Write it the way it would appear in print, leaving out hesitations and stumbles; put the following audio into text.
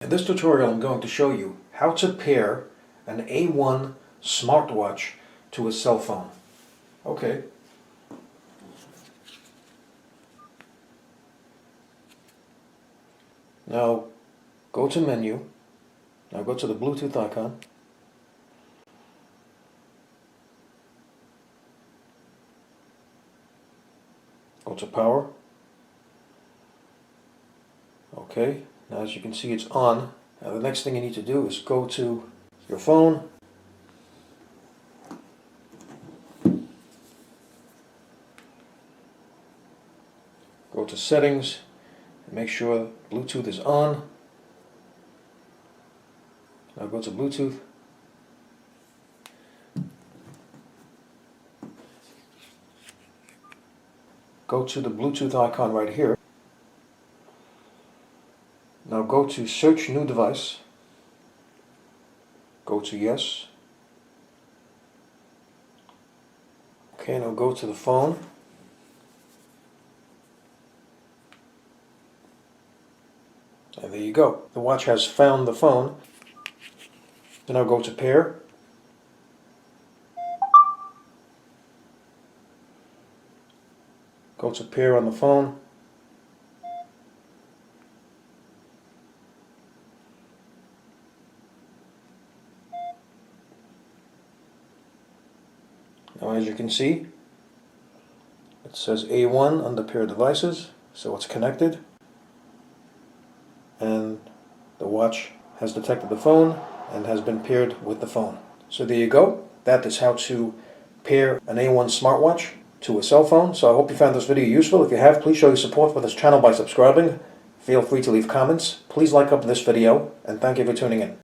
In this tutorial I'm going to show you how to pair an A1 smartwatch to a cell phone. Okay. Now go to menu. Now go to the Bluetooth icon. Go to power. Okay. Now as you can see it's on. Now the next thing you need to do is go to your phone. Go to settings and make sure Bluetooth is on. Now go to Bluetooth. Go to the Bluetooth icon right here. Now go to search new device. Go to yes. Okay, now go to the phone. And there you go. The watch has found the phone. So now go to pair. Go to pair on the phone. Now as you can see, it says A1 under pair devices, so it's connected. And the watch has detected the phone and has been paired with the phone. So there you go. That is how to pair an A1 smartwatch to a cell phone. So I hope you found this video useful. If you have, please show your support for this channel by subscribing. Feel free to leave comments. Please like up this video, and thank you for tuning in.